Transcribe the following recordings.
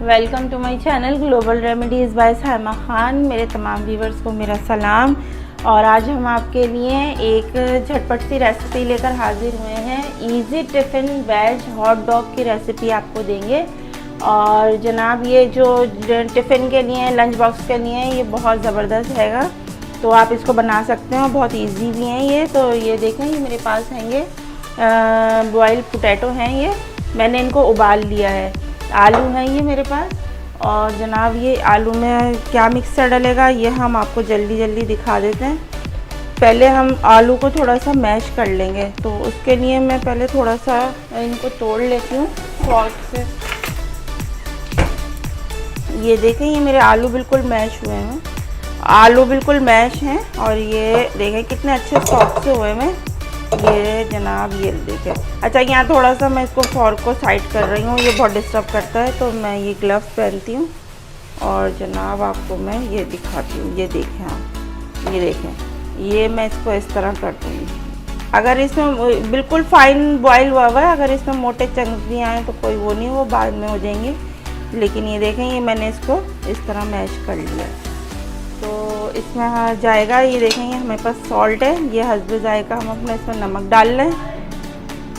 Welcome to my channel global remedies by Saima Khan. मेरे तमाम viewers को मेरा सलाम। और आज हम आपके लिए एक झटपट सी रेसिपी लेकर हाजिर हुए हैं। Easy tiffin veg hot dog की रेसिपी आपको देंगे। और जनाब ये जो टिफ़िन के लिए लंच बॉक्स के लिए ये बहुत ज़बरदस्त हैगा, तो आप इसको बना सकते हो, बहुत इजी भी हैं ये। तो ये देखें, ये मेरे पास हैंगे बॉइल्ड पोटैटो हैं। ये मैंने इनको उबाल लिया है। आलू हैं ये मेरे पास। और जनाब ये आलू में क्या मिक्सचर डलेगा ये हम आपको जल्दी जल्दी दिखा देते हैं। पहले हम आलू को थोड़ा सा मैश कर लेंगे, तो उसके लिए मैं पहले थोड़ा सा इनको तोड़ लेती हूँ फॉर्क से। ये देखें, ये मेरे आलू बिल्कुल मैश हुए हैं। आलू बिल्कुल मैश हैं और ये देखें कितने अच्छे सॉफ्ट से हुए हैं। ये जनाब ये देखें। अच्छा, यहाँ थोड़ा सा मैं इसको फॉर्क को साइड कर रही हूँ, ये बहुत डिस्टर्ब करता है, तो मैं ये ग्लव्स पहनती हूँ। और जनाब आपको मैं ये दिखाती हूँ। ये देखें आप, ये देखें, ये मैं इसको इस तरह कर दूँगी। अगर इसमें बिल्कुल फाइन बॉयल हुआ है, अगर इसमें मोटे चंक भी आए तो कोई वो नहीं, वो बाद में हो जाएंगे। लेकिन ये देखें, ये मैंने इसको इस तरह मैश कर लिया। तो इसमें जाएगा, ये देखें, ये हमारे पास सॉल्ट है, ये हस्बे जायका हम अपने इसमें नमक डाल रहे हैं।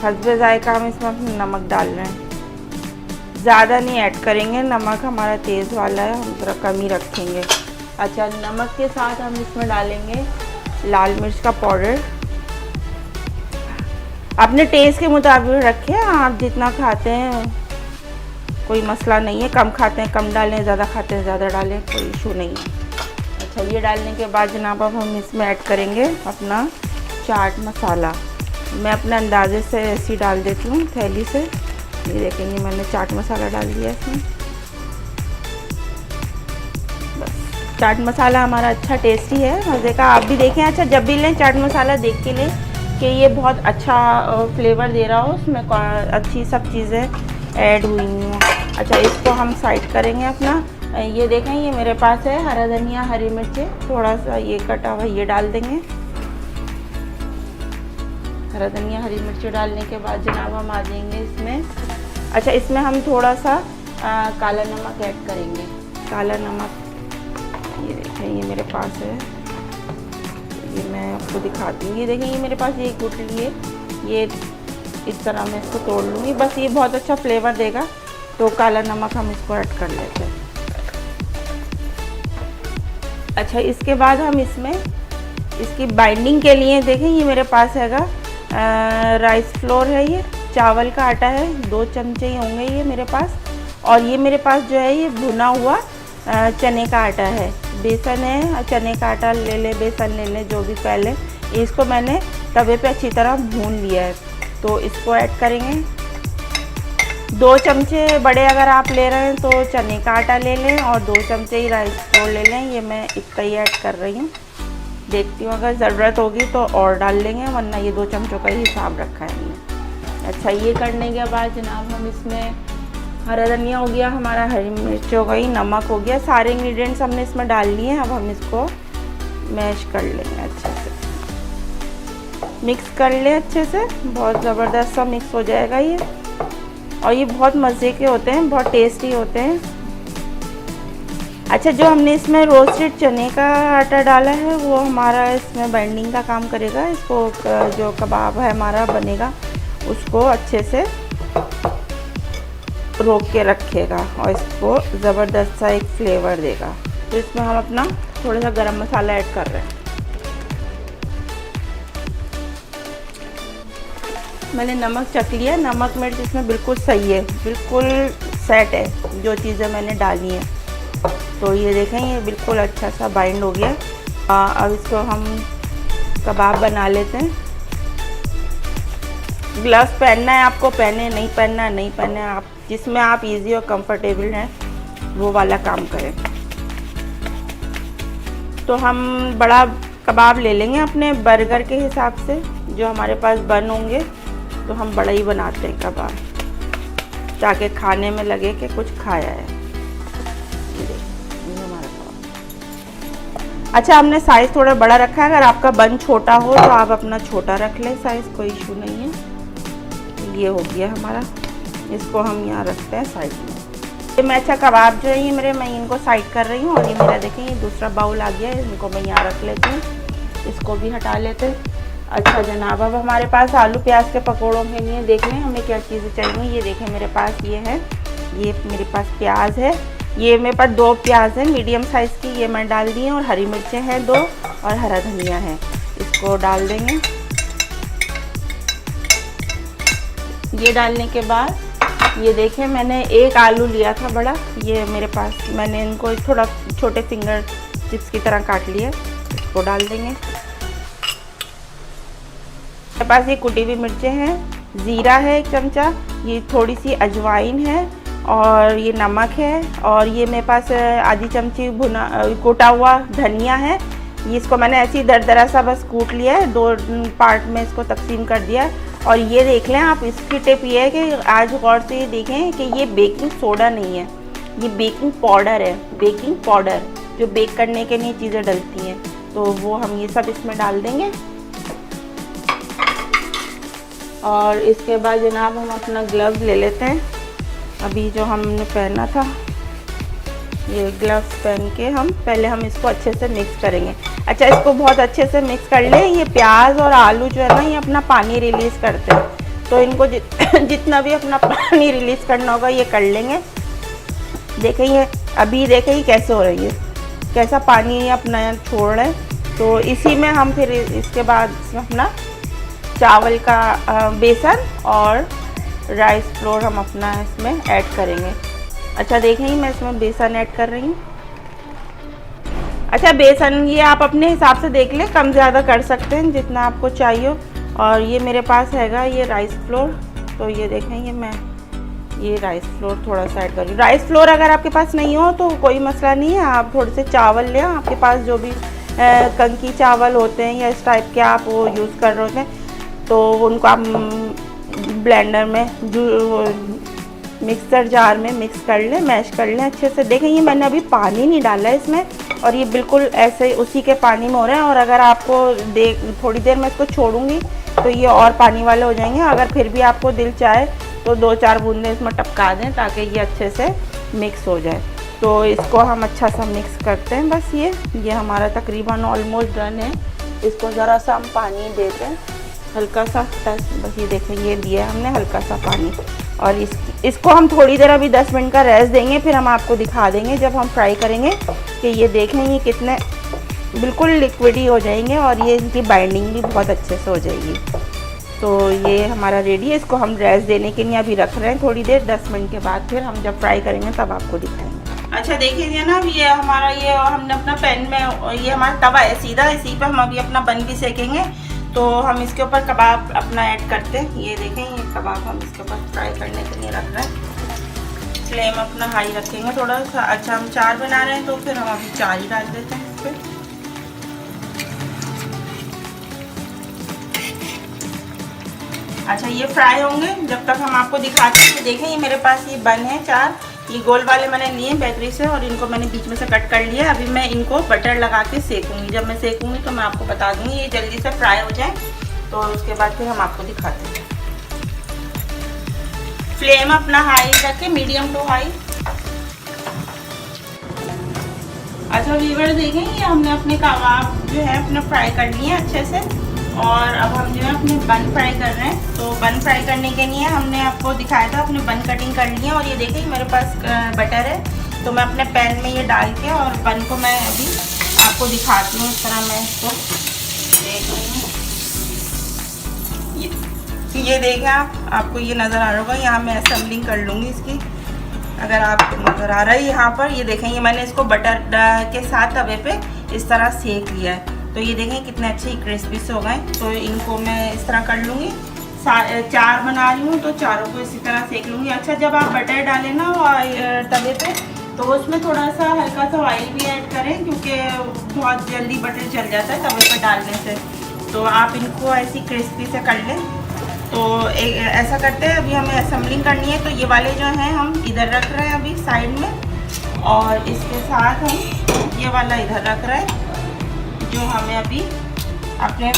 हस्बे जायका हम इसमें अपने नमक डाल रहे हैं, ज़्यादा नहीं ऐड करेंगे, नमक हमारा तेज़ वाला है, हम थोड़ा कम ही रखेंगे। अच्छा, नमक के साथ हम इसमें डालेंगे लाल मिर्च का पाउडर। अपने टेस्ट के मुताबिक रखें, आप जितना खाते हैं कोई मसला नहीं है। कम खाते हैं कम डालें, ज़्यादा खाते हैं ज़्यादा डालें, कोई इशू नहीं है। अच्छा, ये डालने के बाद जनाब अब हम इसमें ऐड करेंगे अपना चाट मसाला। मैं अपने अंदाजे से ऐसे ही डाल देती हूँ थैली से। ये देखेंगे, मैंने चाट मसाला डाल दिया इसमें। बस, चाट मसाला हमारा अच्छा टेस्टी है, मज़े का। आप भी देखें, अच्छा जब भी लें चाट मसाला देख के लें कि ये बहुत अच्छा फ्लेवर दे रहा हो, उसमें अच्छी सब चीज़ें ऐड हुई हैं। अच्छा, इसको हम साइड करेंगे अपना। ये देखें, ये मेरे पास है हरा धनिया, हरी मिर्चें, थोड़ा सा ये कटा हुआ ये डाल देंगे। हरा धनिया हरी मिर्चें डालने के बाद जनाब हम आ जाएंगे इसमें। अच्छा, इसमें हम थोड़ा सा काला नमक ऐड करेंगे। काला नमक ये देखें, ये मेरे पास है, ये मैं आपको दिखाती हूँ। ये देखें, ये मेरे पास ये गुठली है, ये इस तरह मैं इसको तोड़ लूँगी। बस ये बहुत अच्छा फ्लेवर देगा, तो काला नमक हम इसको ऐड कर लेते हैं। अच्छा, इसके बाद हम इसमें इसकी बाइंडिंग के लिए देखें, ये मेरे पास हैगा राइस फ्लोर है, ये चावल का आटा है, 2 चमचे ही होंगे ये मेरे पास। और ये मेरे पास जो है ये भुना हुआ चने का आटा है। बेसन है, चने का आटा ले ले, बेसन ले ले, जो भी पहले इसको मैंने तवे पे अच्छी तरह भून लिया है, तो इसको ऐड करेंगे। 2 चमचे बड़े अगर आप ले रहे हैं तो चने का आटा ले लें, और 2 चमचे ही राइस फ्लोर ले लें। ये मैं इतना ही ऐड कर रही हूँ, देखती हूँ अगर ज़रूरत होगी तो और डाल लेंगे, वरना ये 2 चमचों का ही हिसाब रखा है हमने। अच्छा, ये करने के बाद जनाब हम इसमें हरा धनिया हो गया हमारा, हरी मिर्च हो गई, नमक हो गया, सारे इंग्रेडिएंट्स हमने इसमें डाल लिए हैं। अब हम इसको मैश कर लेंगे, अच्छे से मिक्स कर लें अच्छे से। बहुत ज़बरदस्त सा मिक्स हो जाएगा ये, और ये बहुत मज़े के होते हैं, बहुत टेस्टी होते हैं। अच्छा, जो हमने इसमें रोस्टेड चने का आटा डाला है वो हमारा इसमें बाइंडिंग का काम करेगा। इसको जो कबाब है हमारा बनेगा उसको अच्छे से रोक के रखेगा, और इसको ज़बरदस्त सा एक फ्लेवर देगा। तो इसमें हम अपना थोड़ा सा गरम मसाला ऐड कर रहे हैं। मैंने नमक चख लिया, नमक मिर्च इसमें बिल्कुल सही है, बिल्कुल सेट है जो चीज़ें मैंने डाली हैं। तो ये देखें, ये बिल्कुल अच्छा सा बाइंड हो गया। अब इसको हम कबाब बना लेते हैं। ग्लव्स पहनना है आपको पहने, नहीं पहनना है नहीं पहनना है, आप जिसमें आप इजी और कंफर्टेबल हैं वो वाला काम करें। तो हम बड़ा कबाब ले लेंगे अपने बर्गर के हिसाब से, जो हमारे पास बन होंगे, तो हम बड़ा ही बनाते हैं कबाब, ताकि खाने में लगे कि कुछ खाया है। ये हमारा कबाब। अच्छा, हमने साइज़ थोड़ा बड़ा रखा है, अगर आपका बन छोटा हो तो आप अपना छोटा रख लें साइज़, कोई इशू नहीं है। ये हो गया हमारा, इसको हम यहाँ रखते हैं साइड में। ये मैं अच्छा कबाब जो है ये मेरे, मैं इनको साइड कर रही हूँ। और ये मेरा देखें ये दूसरा बाउल आ गया है, इनको मैं यहाँ रख लेती हूँ, इसको भी हटा लेते हैं। अच्छा जनाब, अब हमारे पास आलू प्याज के पकौड़ों के लिए देख लें हमें क्या चीज़ें चाहिए। ये देखें मेरे पास ये है, ये मेरे पास प्याज है, ये मेरे पास 2 प्याज है मीडियम साइज़ की, ये मैं डाल दी हैं। और हरी मिर्चें हैं 2 और हरा धनिया है, इसको डाल देंगे। ये डालने के बाद ये देखें मैंने 1 आलू लिया था बड़ा, ये मेरे पास, मैंने इनको थोड़ा छोटे फिंगर चिप्स की तरह काट लिया, इसको डाल देंगे। मेरे पास ये कुटी हुई मिर्चें हैं, ज़ीरा है 1 चमचा, ये थोड़ी सी अजवाइन है और ये नमक है। और ये मेरे पास आधी चमची भुना कूटा हुआ धनिया है। ये इसको मैंने ऐसे ही दरदरा सा बस कूट लिया है, 2 पार्ट में इसको तकसीम कर दिया है। और ये देख लें आप, इसकी टिप ये है कि आज गौर से ये देखें कि ये बेकिंग सोडा नहीं है, ये बेकिंग पाउडर है, बेकिंग पाउडर जो बेक करने के लिए चीज़ें डलती हैं। तो वो हम ये सब इसमें डाल देंगे। और इसके बाद जनाब हम अपना ग्लव्स ले लेते हैं, अभी जो हमने पहना था ये ग्लव्स पहन के हम पहले हम इसको अच्छे से मिक्स करेंगे। अच्छा इसको बहुत अच्छे से मिक्स कर लें। ये प्याज और आलू जो है ना ये अपना पानी रिलीज़ करते हैं, तो इनको जितना भी अपना पानी रिलीज़ करना होगा ये कर लेंगे। देखें ये अभी देखें ये कैसे हो रही है, कैसा पानी ये अपना छोड़ रहा है। तो इसी में हम फिर इसके बाद अपना चावल का बेसन और राइस फ्लोर हम अपना इसमें ऐड करेंगे। अच्छा देखें मैं इसमें बेसन ऐड कर रही हूँ। अच्छा बेसन ये आप अपने हिसाब से देख लें, कम ज़्यादा कर सकते हैं जितना आपको चाहिए। और ये मेरे पास हैगा ये राइस फ्लोर, तो ये देखें ये मैं ये राइस फ्लोर थोड़ा सा ऐड कर रही हूँ। राइस फ्लोर अगर आपके पास नहीं हो तो कोई मसला नहीं है, आप थोड़े से चावल लें, आपके पास जो भी कंकी चावल होते हैं या इस टाइप के आप वो यूज़ कर रहे होते हैं, तो उनको आप ब्लेंडर में मिक्सर जार में मिक्स कर लें, मैश कर लें अच्छे से। देखें ये मैंने अभी पानी नहीं डाला है इसमें, और ये बिल्कुल ऐसे उसी के पानी में हो रहा है। और अगर आपको थोड़ी देर में इसको छोड़ूंगी तो ये और पानी वाले हो जाएंगे। अगर फिर भी आपको दिल चाहे तो 2-4 बूंदें इसमें टपका दें ताकि ये अच्छे से मिक्स हो जाए। तो इसको हम अच्छा सा मिक्स करते हैं। बस ये हमारा तकरीबन ऑलमोस्ट डन है। इसको ज़रा सा हम पानी देते हैं, हल्का सा टच, बस ये देखें ये दिया हमने हल्का सा पानी। और इसको हम थोड़ी देर अभी 10 मिनट का रेस्ट देंगे, फिर हम आपको दिखा देंगे जब हम फ्राई करेंगे कि ये देखें ये कितने बिल्कुल लिक्विडी हो जाएंगे और ये इनकी बाइंडिंग भी बहुत अच्छे से हो जाएगी। तो ये हमारा रेडी है। इसको हम रेस्ट देने के लिए अभी रख रहे हैं थोड़ी देर, 10 मिनट के बाद फिर हम जब फ्राई करेंगे तब आपको दिखाएंगे। अच्छा देखिए ना ये हमारा ये हमने अपना पैन में ये हमारा तवा है सीधा, इसी पर हम अभी अपना बन भी सेकेंगे। तो हम इसके ऊपर कबाब अपना ऐड करते हैं। ये देखें ये कबाब हम इसके ऊपर फ्राई करने के लिए रख रहे हैं। फ्लेम अपना हाई रखेंगे थोड़ा सा। अच्छा हम 4 बना रहे हैं तो फिर हम अभी 4 ही डाल देते हैं फिर। अच्छा ये फ्राई होंगे जब तक हम आपको दिखाते हैं। देखें ये मेरे पास ये बन है 4, ये गोल वाले मैंने लिए बेकरी से और इनको मैंने बीच में से कट कर लिया। अभी मैं इनको बटर लगा के सेकूंगी। जब मैं सेकूंगी तो मैं आपको बता दूंगी, ये जल्दी से फ्राई हो जाए तो उसके बाद फिर हम आपको दिखाते हैं। फ्लेम अपना हाई रखें, मीडियम टू हाई। अच्छा व्यूअर देखें ये हमने अपने कबाब जो है अपने फ्राई कर लिए अच्छे से। और अब हम जो है अपने बन फ्राई कर रहे हैं। तो बन फ्राई करने के लिए हमने आपको दिखाया था अपने बन कटिंग कर लिए। और ये देखिए मेरे पास बटर है, तो मैं अपने पैन में ये डाल के और बन को मैं अभी आपको दिखाती हूँ। इस तरह मैं इसको देख रही हूँ, ये देखें आपको ये नज़र आ रहा होगा। यहाँ मैं असेंबलिंग कर लूँगी इसकी, अगर आपको नज़र आ रहा है यहाँ पर। ये देखें ये मैंने इसको बटर के साथ तवे पे इस तरह सेक लिया है। तो ये देखें कितने अच्छे क्रिस्पी से हो गए। तो इनको मैं इस तरह कर लूँगी। 4 बना रही हूँ तो चारों को इसी तरह सेक लूँगी। अच्छा जब आप बटर डालें ना तवे पे तो उसमें थोड़ा सा हल्का सा ऑयल भी ऐड करें, क्योंकि बहुत जल्दी बटर जल जाता है तवे पर डालने से। तो आप इनको ऐसी क्रिस्पी से कर लें। तो ऐसा करते हैं। अभी हमें असेंबलिंग करनी है। तो ये वाले जो हैं हम इधर रख रहे हैं अभी साइड में, और इसके साथ हम ये वाला इधर रख रहे हैं जो हमें अभी अपने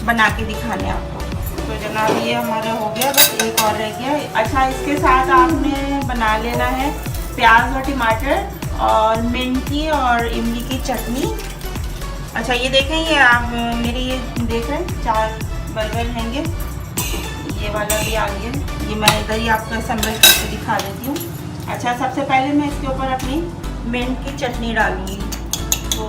बना के दिखाने हैं आपको। तो जनाब ये हमारा हो गया, बस एक और रह गया। अच्छा इसके साथ आपने बना लेना है प्याज और टमाटर और मिंट की और इमली की चटनी। अच्छा ये देखें, ये आप मेरे ये देख रहे हैं 4 बर्गर हैंगे, ये वाला भी आ गया। ये मैं इधर ही आपको असेंबल करके दिखा देती हूँ। अच्छा सबसे पहले मैं इसके ऊपर अपनी मिंट की चटनी डालूँगी। तो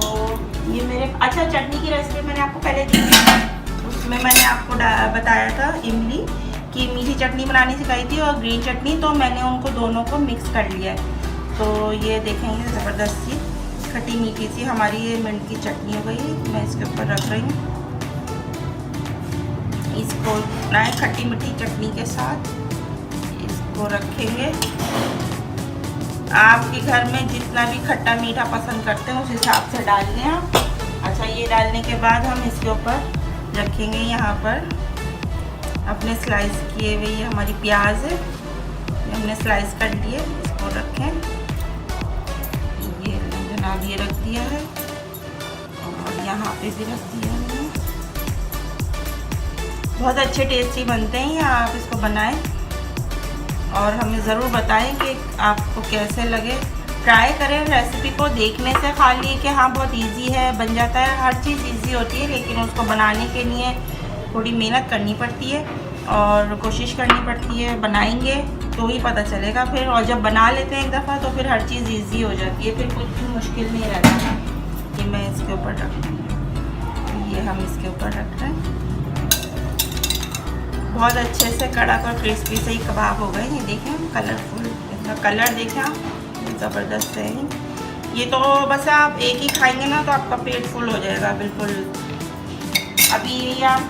ये मेरे चटनी की रेसिपी मैंने आपको पहले दी थी, उसमें मैंने आपको बताया था इमली की मीठी चटनी बनानी सिखाई थी और ग्रीन चटनी, तो मैंने उनको दोनों को मिक्स कर लिया है। तो ये देखेंगे ज़बरदस्त सी खट्टी मीठी सी हमारी ये मिंट की चटनी हो गई। मैं इसके ऊपर रख रही हूँ, इसको बनाए खट्टी मीठी चटनी के साथ इसको रखेंगे। आपके घर में जितना भी खट्टा मीठा पसंद करते हैं उस हिसाब से डाल लें आप। अच्छा ये डालने के बाद हम इसके ऊपर रखेंगे यहाँ पर अपने स्लाइस किए हुए ये हमारी प्याज है, हमने स्लाइस कर लिए, इसको रखें। ये रख दिया है और यहाँ पे भी रख दिया है। बहुत अच्छे टेस्टी बनते हैं ये, आप इसको बनाएं और हमें ज़रूर बताएं कि आपको कैसे लगे। ट्राई करें रेसिपी को, देखने से खाली कि हाँ बहुत इजी है बन जाता है, हर चीज़ इजी होती है, लेकिन उसको बनाने के लिए थोड़ी मेहनत करनी पड़ती है और कोशिश करनी पड़ती है। बनाएंगे तो ही पता चलेगा फिर, और जब बना लेते हैं एक दफ़ा तो फिर हर चीज़ इजी हो जाती है, फिर कुछ भी मुश्किल नहीं रहता है। कि मैं इसके ऊपर रख रही हूँ, ये हम इसके ऊपर रख रहे हैं। बहुत अच्छे से कड़क और क्रिस्पी से ही कबाब हो गए। ये देखें कलरफुल, इसका कलर देखें आप, ज़बरदस्त है ये। तो बस आप एक ही खाएंगे ना तो आपका पेट फुल हो जाएगा बिल्कुल। अभी ये आप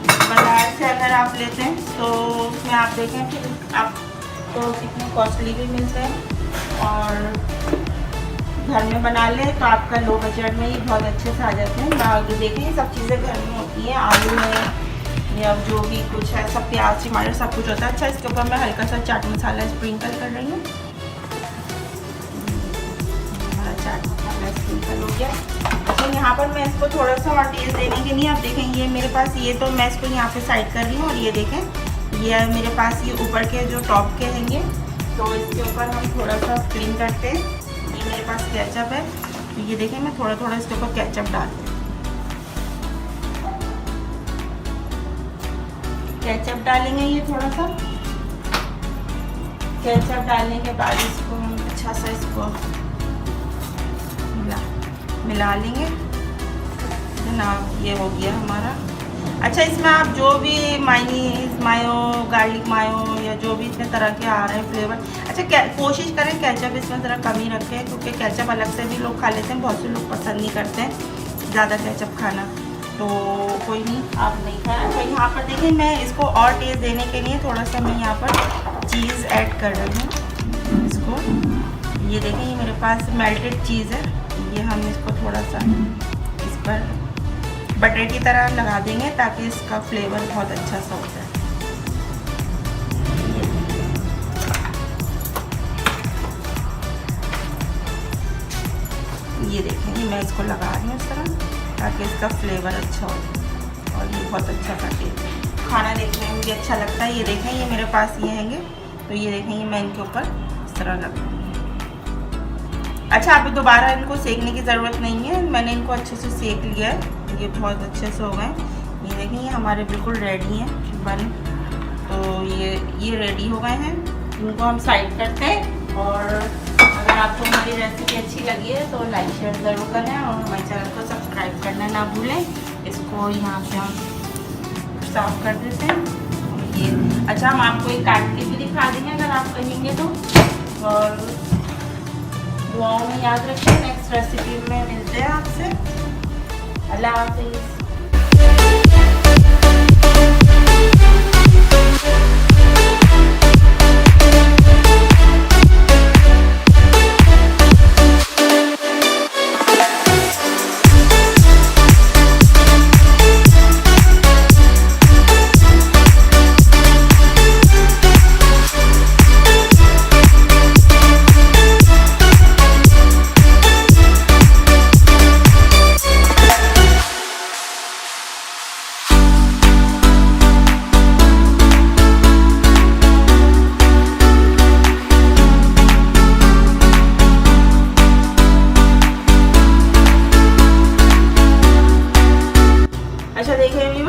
बाज़ार से अगर आप लेते हैं तो उसमें आप देखें फिर आप तो कितने कॉस्टली भी मिलते हैं, और घर में बना लें तो आपका लो बजट में ही बहुत अच्छे से आ जाते हैं। आगे देखें ये सब चीज़ें घर में होती हैं, आलू में या जो भी कुछ है सब, प्याज टमाटर सब कुछ होता है। अच्छा इसके ऊपर मैं हल्का सा चाट मसाला स्प्रिंकल कर रही हूँ। हमारा चाट मसाला स्प्रिंकल हो गया। अच्छा यहाँ पर मैं इसको थोड़ा सा और टेस्ट देने के लिए, आप देखें ये मेरे पास ये, तो मैं इसको यहाँ पे साइड कर रही हूँ और ये देखें ये मेरे पास ये ऊपर के जो टॉप के हैंगे, तो इसके ऊपर हम थोड़ा सा क्लीन करते हैं। ये मेरे पास केचप है, तो ये देखें मैं थोड़ा थोड़ा इसके ऊपर केचप डालती हूँ। केचप डालेंगे ये थोड़ा सा, केचप डालने के बाद इसको हम अच्छा सा इसको मिला लेंगे ना। ये हो गया हमारा। अच्छा इसमें आप जो भी मायोनीज मायो, गार्लिक मायो या जो भी इतने तरह के आ रहे हैं फ्लेवर, अच्छा कोशिश करें केचप इसमें ज़रा कम ही रखें, क्योंकि केचप अलग से भी लोग खा लेते हैं, बहुत से लोग पसंद नहीं करते हैं ज़्यादा केचप खाना, तो कोई नहीं आप नहीं खाएं। अच्छा यहाँ पर देखिए मैं इसको और टेस्ट देने के लिए थोड़ा सा मैं यहाँ पर चीज़ ऐड कर रही हूँ इसको। ये देखें ये मेरे पास मेल्टेड चीज़ है, ये हम इसको थोड़ा सा इस पर बटर की तरह लगा देंगे ताकि इसका फ्लेवर बहुत अच्छा सा हो जाए। ये देखें ये मैं इसको लगा रही हूँ इस तरह ताकि इसका फ्लेवर अच्छा हो और ये बहुत अच्छा काटे खाना देखने में मुझे अच्छा लगता है। ये देखें ये मेरे पास ये हैंगे, तो ये देखें ये मैं इनके ऊपर इस तरह लगाऊंगी। अच्छा अभी दोबारा इनको सेकने की ज़रूरत नहीं है, मैंने इनको अच्छे से सेक लिया है, ये बहुत अच्छे से हो गए। ये देखें ये हमारे बिल्कुल रेडी हैं बन, तो ये रेडी हो गए हैं। इनको हम साइड करते हैं, और अगर आपको हमारी रेसिपी अच्छी लगी है तो लाइक शेयर ज़रूर करें और हमारे चैनल को सब्सक्राइब करना ना भूलें। इसको यहाँ से हम सर्व कर देते हैं। ये अच्छा हम आपको एक काट के भी दिखा देंगे अगर आप कहेंगे तो। और दुआओं में याद रखें, नेक्स्ट रेसिपी में मिलते हैं आपसे। अल्लाह हाफिज़।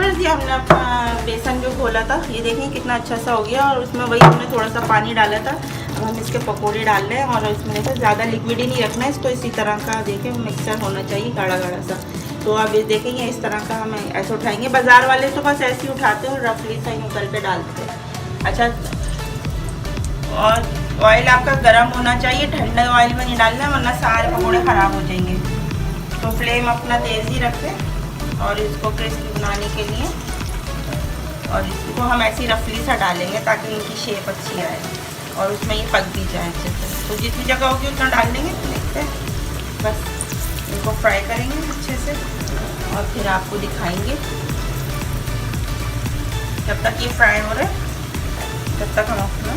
फ्रेंड्स, ये हमने अपना बेसन जो घोला था, ये देखें कितना अच्छा सा हो गया, और उसमें वही हमने थोड़ा सा पानी डाला था। अब हम इसके पकोड़े डाल रहे हैं, और इसमें देखो ज़्यादा लिक्विड ही नहीं रखना है इसको, इसी तरह का देखें मिक्सचर होना चाहिए, गाढ़ा गाढ़ा सा। तो अब ये देखेंगे इस तरह का हम ऐसे उठाएंगे। बाज़ार वाले तो बस ऐसे ही उठाते हैं और रफली सा ही उतर के डालते हैं। अच्छा, और ऑयल आपका गर्म होना चाहिए, ठंडे ऑयल में नहीं डालना, वरना सारे पकौड़े ख़राब हो जाएंगे। तो फ्लेम अपना तेज़ ही रखें और इसको क्रिस्पी बनाने के लिए, और इसको हम ऐसी रफली सा डालेंगे ताकि इनकी शेप अच्छी आए और उसमें ये पक भी जाए अच्छे से। तो जितनी जगह होगी उतना डाल देंगे। तो देखते हैं, बस इनको फ्राई करेंगे अच्छे से और फिर आपको दिखाएंगे। जब तक ये फ्राई हो रहे तब तक हम अपना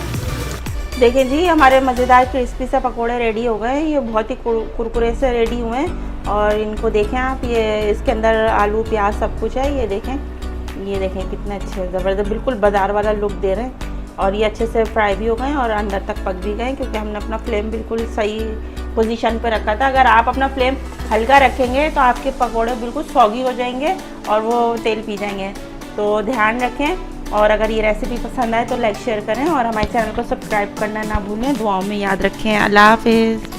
देखिए जी, हमारे मज़ेदार क्रिस्पी से पकोड़े रेडी हो गए। ये बहुत ही कुरकुरे से रेडी हुए हैं, और इनको देखें आप, ये इसके अंदर आलू प्याज सब कुछ है। ये देखें कितने अच्छे ज़बरदस्त, बिल्कुल बाज़ार वाला लुक दे रहे हैं। और ये अच्छे से फ्राई भी हो गए और अंदर तक पक भी गए, क्योंकि हमने अपना फ्लेम बिल्कुल सही पोजीशन पे रखा था। अगर आप अपना फ्लेम हल्का रखेंगे तो आपके पकोड़े बिल्कुल सॉगी हो जाएंगे और वो तेल पी जाएंगे। तो ध्यान रखें, और अगर ये रेसिपी पसंद आए तो लाइक शेयर करें, और हमारे चैनल को सब्सक्राइब करना ना भूलें। दुआओं में याद रखें। अल्लाह हाफिज़।